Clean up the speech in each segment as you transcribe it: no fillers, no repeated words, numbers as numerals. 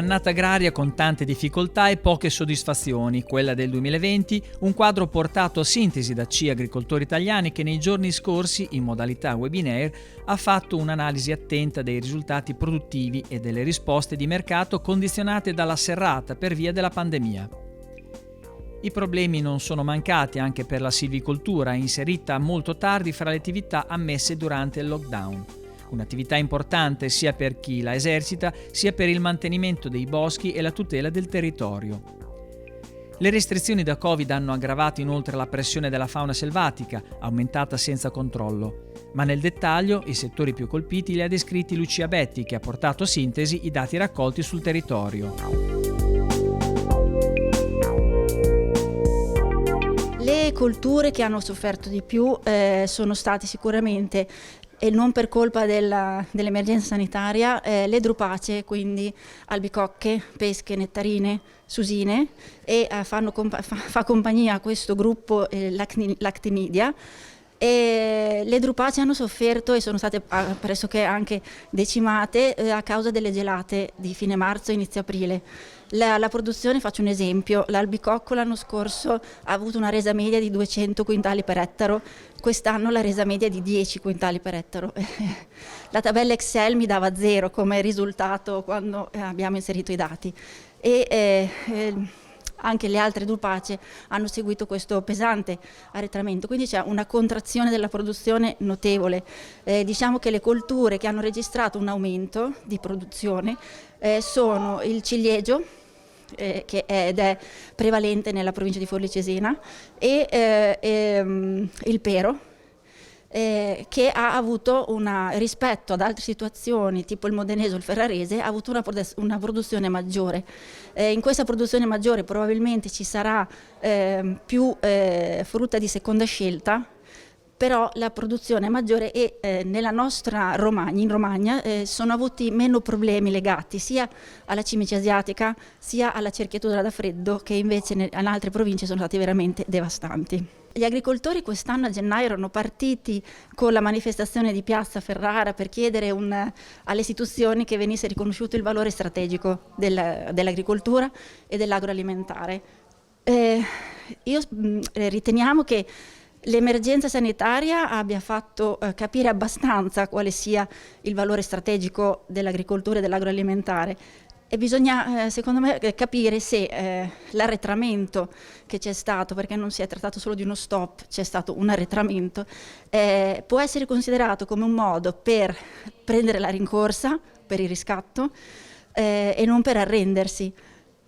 Un'annata agraria con tante difficoltà e poche soddisfazioni, quella del 2020, un quadro portato a sintesi da C Agricoltori Italiani che nei giorni scorsi, in modalità webinar, ha fatto un'analisi attenta dei risultati produttivi e delle risposte di mercato condizionate dalla serrata per via della pandemia. I problemi non sono mancati anche per la silvicoltura, inserita molto tardi fra le attività ammesse durante il lockdown. Un'attività importante sia per chi la esercita, sia per il mantenimento dei boschi e la tutela del territorio. Le restrizioni da Covid hanno aggravato inoltre la pressione della fauna selvatica, aumentata senza controllo. Ma nel dettaglio, i settori più colpiti li ha descritti Lucia Betti, che ha portato a sintesi i dati raccolti sul territorio. Le colture che hanno sofferto di più sono state sicuramente, e non per colpa dell'emergenza sanitaria, le drupacee, quindi albicocche, pesche, nettarine, susine, e fa compagnia a questo gruppo l'actinidia. E le drupacee hanno sofferto e sono state pressoché anche decimate a causa delle gelate di fine marzo e inizio aprile. La produzione, faccio un esempio, l'albicocco l'anno scorso ha avuto una resa media di 200 quintali per ettaro, quest'anno la resa media è di 10 quintali per ettaro. La tabella Excel mi dava 0 come risultato quando abbiamo inserito i dati. Anche le altre drupacee hanno seguito questo pesante arretramento, quindi c'è una contrazione della produzione notevole. Diciamo che le colture che hanno registrato un aumento di produzione sono il ciliegio, ed è prevalente nella provincia di Forlì Cesena, e il pero, che ha avuto rispetto ad altre situazioni tipo il modenese o il ferrarese, ha avuto una produzione maggiore. In questa produzione maggiore probabilmente ci sarà più frutta di seconda scelta, però la produzione è maggiore e nella nostra in Romagna sono avuti meno problemi legati sia alla cimice asiatica sia alla cerchiatura da freddo, che invece in altre province sono stati veramente devastanti. Gli agricoltori quest'anno a gennaio erano partiti con la manifestazione di Piazza Ferrara per chiedere alle istituzioni che venisse riconosciuto il valore strategico dell'agricoltura e dell'agroalimentare. Riteniamo che l'emergenza sanitaria abbia fatto capire abbastanza quale sia il valore strategico dell'agricoltura e dell'agroalimentare. E bisogna, secondo me, capire se l'arretramento che c'è stato, perché non si è trattato solo di uno stop, c'è stato un arretramento, può essere considerato come un modo per prendere la rincorsa, per il riscatto, e non per arrendersi.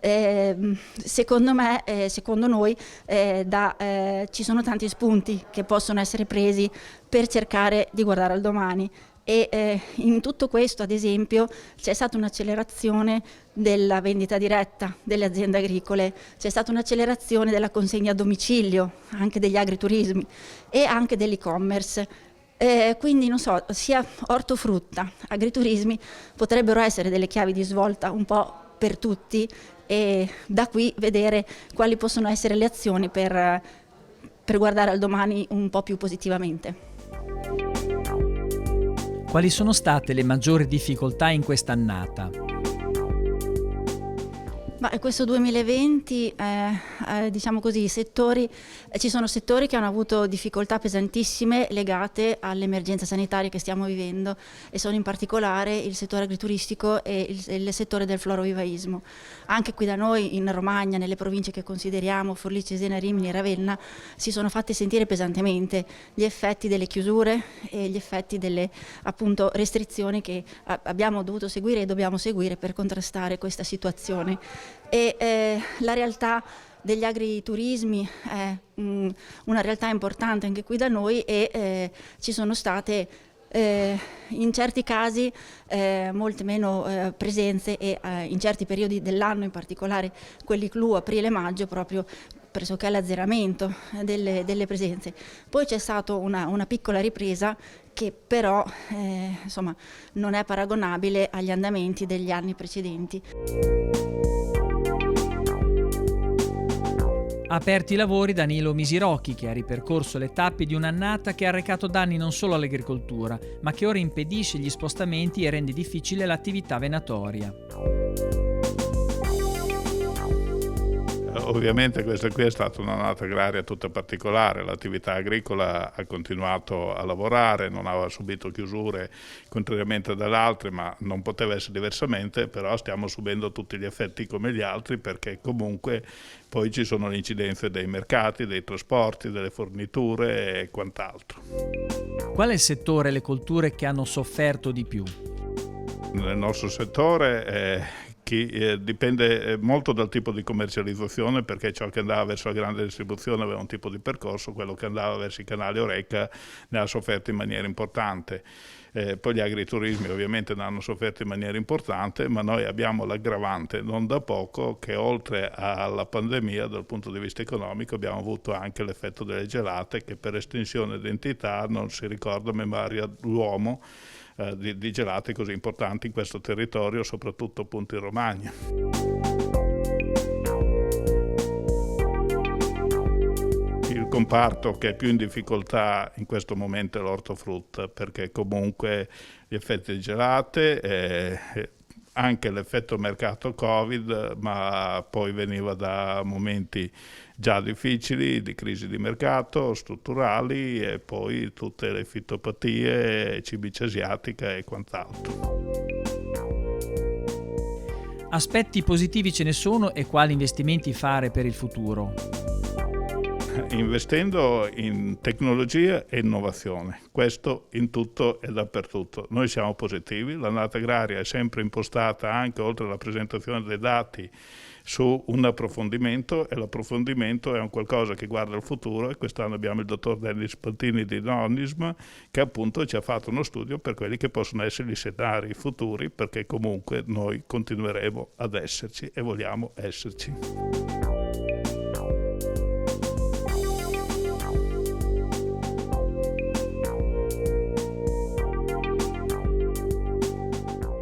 Secondo me, secondo noi, ci sono tanti spunti che possono essere presi per cercare di guardare al domani. E in tutto questo, ad esempio, c'è stata un'accelerazione della vendita diretta delle aziende agricole, c'è stata un'accelerazione della consegna a domicilio, anche degli agriturismi e anche dell'e-commerce. Quindi non so, sia ortofrutta, agriturismi potrebbero essere delle chiavi di svolta un po' per tutti, e da qui vedere quali possono essere le azioni per guardare al domani un po' più positivamente. Quali sono state le maggiori difficoltà in quest'annata? Questo 2020, diciamo così, ci sono settori che hanno avuto difficoltà pesantissime legate all'emergenza sanitaria che stiamo vivendo, e sono in particolare il settore agrituristico e il settore del florovivaismo. Anche qui da noi in Romagna, nelle province che consideriamo Forlì, Cesena, Rimini e Ravenna, si sono fatti sentire pesantemente gli effetti delle chiusure e gli effetti delle, appunto, restrizioni che abbiamo dovuto seguire e dobbiamo seguire per contrastare questa situazione. E la realtà degli agriturismi è una realtà importante anche qui da noi, e ci sono state in certi casi molte meno presenze, e in certi periodi dell'anno, in particolare quelli clou, aprile e maggio, proprio pressoché l'azzeramento delle presenze. Poi c'è stata una piccola ripresa che però insomma, non è paragonabile agli andamenti degli anni precedenti. Aperti i lavori Danilo Misirocchi, che ha ripercorso le tappe di un'annata che ha arrecato danni non solo all'agricoltura, ma che ora impedisce gli spostamenti e rende difficile l'attività venatoria. Ovviamente questa qui è stata un'annata agraria tutta particolare, l'attività agricola ha continuato a lavorare, non aveva subito chiusure contrariamente ad altre, ma non poteva essere diversamente, però stiamo subendo tutti gli effetti come gli altri, perché comunque poi ci sono le incidenze dei mercati, dei trasporti, delle forniture e quant'altro. Qual è il settore e le colture che hanno sofferto di più? Nel nostro settore dipende molto dal tipo di commercializzazione, perché ciò che andava verso la grande distribuzione aveva un tipo di percorso, quello che andava verso i canali Horeca ne ha sofferto in maniera importante. Poi gli agriturismi ovviamente ne hanno sofferto in maniera importante, ma noi abbiamo l'aggravante non da poco che oltre alla pandemia dal punto di vista economico abbiamo avuto anche l'effetto delle gelate, che per estensione di entità non si ricorda a memoria l'uomo di gelate così importanti in questo territorio, soprattutto appunto in Romagna. Il comparto che è più in difficoltà in questo momento è l'ortofrutta, perché comunque gli effetti di gelate, anche l'effetto mercato Covid, ma poi veniva da momenti già difficili di crisi di mercato, strutturali, e poi tutte le fitopatie, cibice asiatica e quant'altro. Aspetti positivi ce ne sono e quali investimenti fare per il futuro? Investendo in tecnologia e innovazione, questo in tutto e dappertutto. Noi siamo positivi, l'annata agraria è sempre impostata, anche oltre alla presentazione dei dati, su un approfondimento, e l'approfondimento è un qualcosa che guarda al futuro, e quest'anno abbiamo il dottor Dennis Pantini di Nonism che appunto ci ha fatto uno studio per quelli che possono essere gli scenari futuri, perché comunque noi continueremo ad esserci e vogliamo esserci.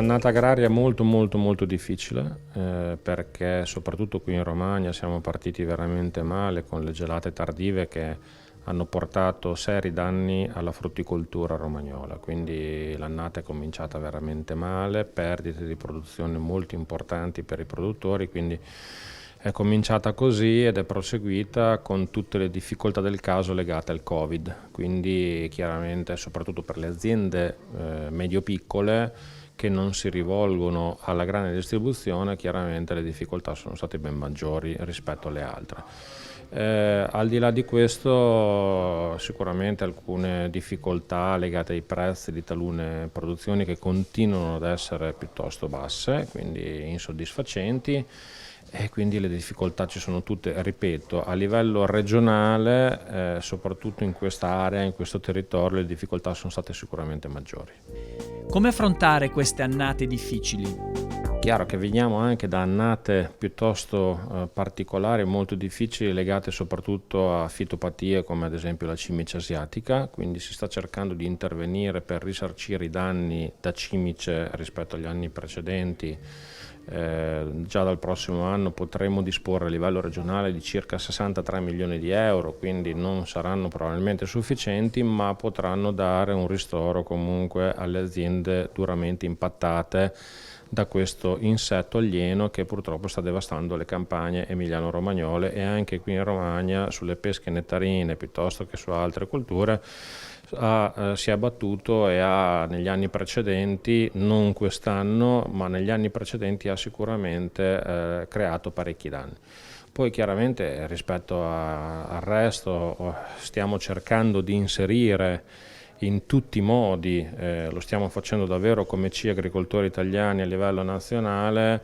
L'annata agraria molto difficile, perché soprattutto qui in Romagna siamo partiti veramente male con le gelate tardive che hanno portato seri danni alla frutticoltura romagnola, quindi l'annata è cominciata veramente male, perdite di produzione molto importanti per i produttori, quindi è cominciata così ed è proseguita con tutte le difficoltà del caso legate al Covid, quindi chiaramente soprattutto per le aziende medio-piccole che non si rivolgono alla grande distribuzione, chiaramente le difficoltà sono state ben maggiori rispetto alle altre. Al di là di questo, sicuramente alcune difficoltà legate ai prezzi di talune produzioni che continuano ad essere piuttosto basse, quindi insoddisfacenti, e quindi le difficoltà ci sono tutte, ripeto, a livello regionale, soprattutto in questa area, in questo territorio, le difficoltà sono state sicuramente maggiori. Come affrontare queste annate difficili? Chiaro che veniamo anche da annate piuttosto particolari, molto difficili, legate soprattutto a fitopatie come ad esempio la cimice asiatica, quindi si sta cercando di intervenire per risarcire i danni da cimice rispetto agli anni precedenti. Già dal prossimo anno potremo disporre a livello regionale di circa 63 milioni di euro, quindi non saranno probabilmente sufficienti, ma potranno dare un ristoro comunque alle aziende duramente impattate da questo insetto alieno che purtroppo sta devastando le campagne emiliano-romagnole, e anche qui in Romagna sulle pesche nettarine piuttosto che su altre colture si è abbattuto e negli anni precedenti, non quest'anno, ma negli anni precedenti ha sicuramente creato parecchi danni. Poi chiaramente rispetto al resto stiamo cercando di inserire in tutti i modi, lo stiamo facendo davvero come C agricoltori italiani a livello nazionale,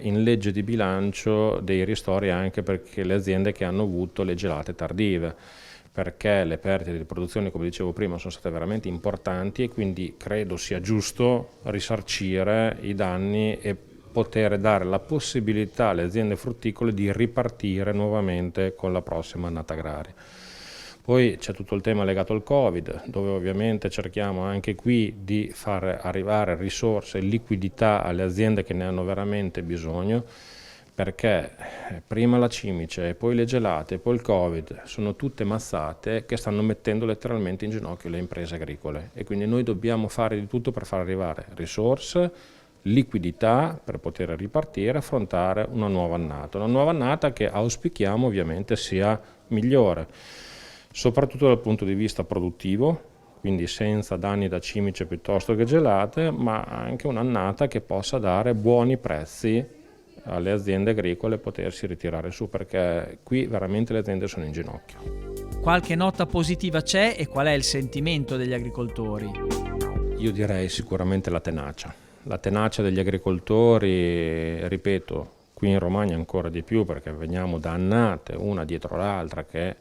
in legge di bilancio dei ristori anche perché le aziende che hanno avuto le gelate tardive, perché le perdite di produzione, come dicevo prima, sono state veramente importanti, e quindi credo sia giusto risarcire i danni e poter dare la possibilità alle aziende frutticole di ripartire nuovamente con la prossima annata agraria. Poi c'è tutto il tema legato al Covid, dove ovviamente cerchiamo anche qui di far arrivare risorse e liquidità alle aziende che ne hanno veramente bisogno, perché prima la cimice, e poi le gelate, e poi il Covid sono tutte mazzate che stanno mettendo letteralmente in ginocchio le imprese agricole, e quindi noi dobbiamo fare di tutto per far arrivare risorse, liquidità per poter ripartire e affrontare una nuova annata che auspichiamo ovviamente sia migliore, soprattutto dal punto di vista produttivo, quindi senza danni da cimice piuttosto che gelate, ma anche un'annata che possa dare buoni prezzi alle aziende agricole e potersi ritirare su, perché qui veramente le aziende sono in ginocchio. Qualche nota positiva c'è e qual è il sentimento degli agricoltori? Io direi sicuramente la tenacia degli agricoltori, ripeto, qui in Romagna ancora di più perché veniamo da annate una dietro l'altra che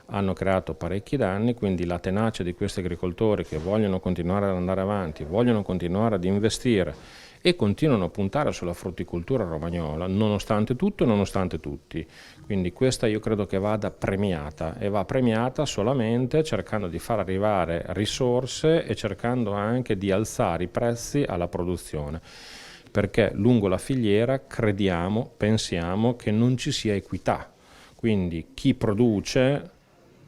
hanno creato parecchi danni, quindi la tenacia di questi agricoltori che vogliono continuare ad andare avanti, vogliono continuare ad investire e continuano a puntare sulla frutticoltura romagnola, nonostante tutto e nonostante tutti. Quindi questa io credo che vada premiata, e va premiata solamente cercando di far arrivare risorse e cercando anche di alzare i prezzi alla produzione, perché lungo la filiera pensiamo che non ci sia equità, quindi chi produce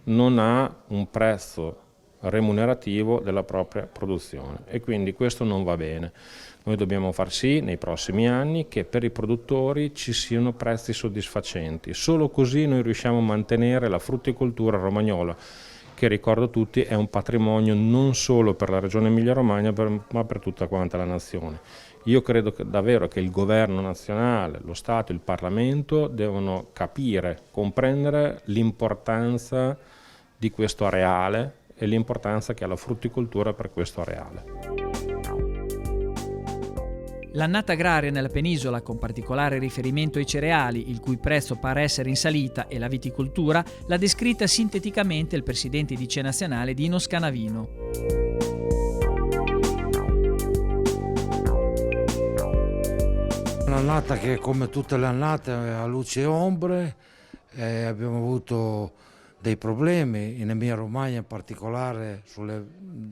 non ha un prezzo remunerativo della propria produzione e quindi questo non va bene. Noi dobbiamo far sì nei prossimi anni che per i produttori ci siano prezzi soddisfacenti, solo così noi riusciamo a mantenere la frutticoltura romagnola, che ricordo a tutti è un patrimonio non solo per la regione Emilia-Romagna ma per tutta quanta la nazione. Io credo davvero che il governo nazionale, lo Stato, il Parlamento devono capire, comprendere l'importanza di questo areale e l'importanza che ha la frutticoltura per questo areale. L'annata agraria nella penisola, con particolare riferimento ai cereali, il cui prezzo pare essere in salita, e la viticoltura, l'ha descritta sinteticamente il presidente di ICE Nazionale Dino Scanavino. Un'annata che, come tutte le annate, ha luci e ombre, abbiamo avuto dei problemi in Emilia Romagna, in particolare sulle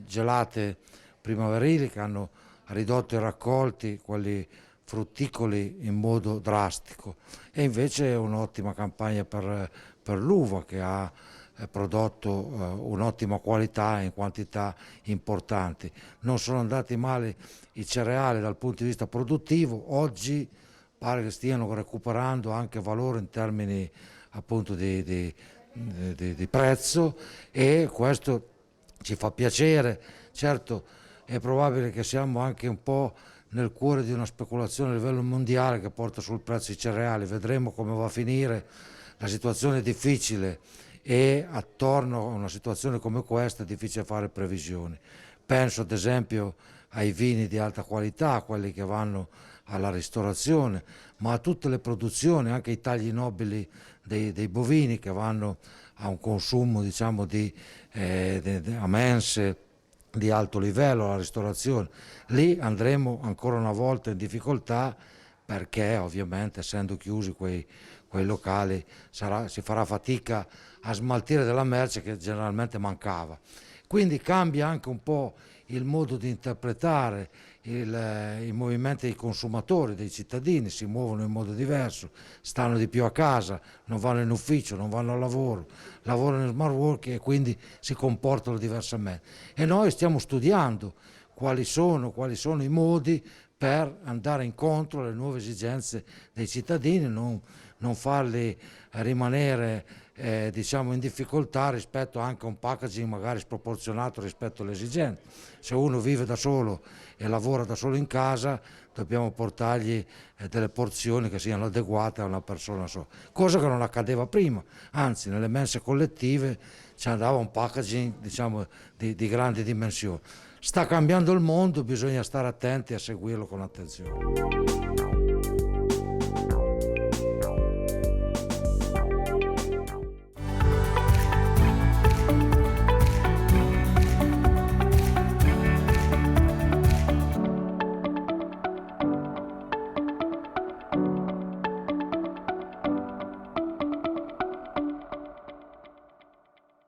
gelate primaverili che hanno ridotto i raccolti, quelli frutticoli, in modo drastico, e invece un'ottima campagna per l'uva che ha prodotto un'ottima qualità in quantità importanti. Non sono andati male i cereali dal punto di vista produttivo, oggi pare che stiano recuperando anche valore in termini appunto di prezzo, e questo ci fa piacere. Certo, è probabile che siamo anche un po' nel cuore di una speculazione a livello mondiale che porta sul prezzo i cereali. Vedremo come va a finire. La situazione è difficile e attorno a una situazione come questa è difficile fare previsioni. Penso ad esempio ai vini di alta qualità, quelli che vanno alla ristorazione, ma a tutte le produzioni, anche i tagli nobili dei bovini che vanno a un consumo, diciamo, a mense di alto livello, alla ristorazione. Lì andremo ancora una volta in difficoltà perché ovviamente, essendo chiusi quei locali, si farà fatica a smaltire della merce che generalmente mancava. Quindi cambia anche un po' il modo di interpretare i movimenti dei consumatori, dei cittadini, si muovono in modo diverso, stanno di più a casa, non vanno in ufficio, non vanno al lavoro, lavorano in smart working e quindi si comportano diversamente. E noi stiamo studiando quali sono i modi per andare incontro alle nuove esigenze dei cittadini, non farli rimanere in difficoltà rispetto anche a un packaging magari sproporzionato rispetto alle esigenze. Se uno vive da solo e lavora da solo in casa, dobbiamo portargli delle porzioni che siano adeguate a una persona sola, cosa che non accadeva prima, anzi nelle mense collettive ci andava un packaging di grandi dimensioni. Sta cambiando il mondo, bisogna stare attenti a seguirlo con attenzione.